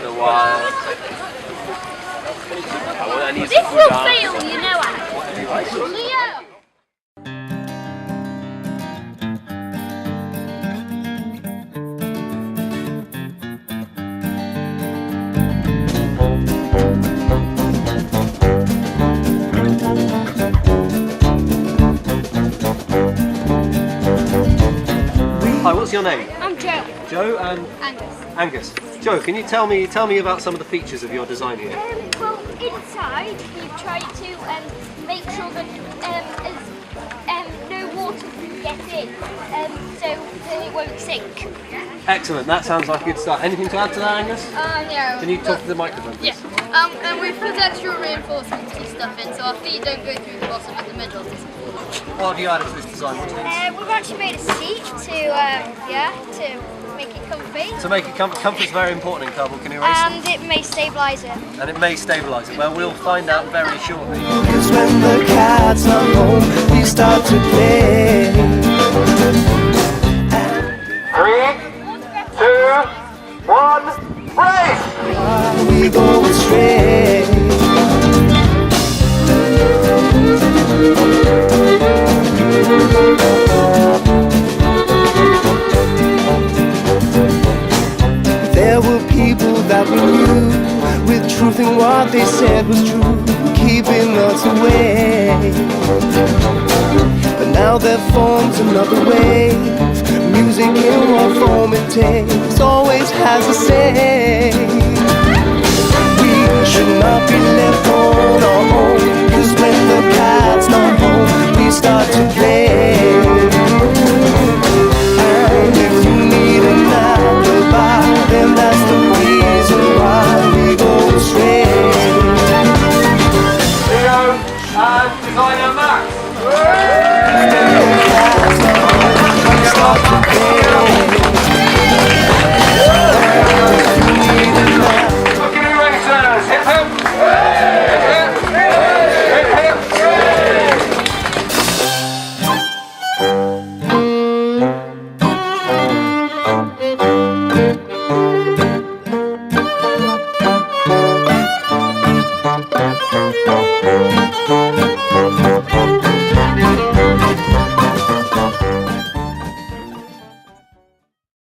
the wild. This will fail, you know, Leo! Hi, what's your name? I'm Joe. Joe and Angus. Joe, can you tell me about some of the features of your design here? Well, inside we've tried to make sure that no water can get in, so that it won't sink. Excellent, that sounds like a good start. Anything to add to that, Angus? Yeah. Can you talk to the microphone, please? Yeah. And we've put extra reinforcements and stuff in, so our feet don't go through the bottom of the middle. What have you added to this design? We've actually made a seat to make it comfy. To make it comfort is very important in cardboard canoe racing. And it may stabilise it. And it may stabilise it. Well, we'll find out very shortly. Cause when the cats are home, we start to play. 3, 2, 1, race! While we go astray. There were people that we knew, with truth in what they said was true, keeping us away. But now there forms another wave, music in what form it takes always has a say. We should not be left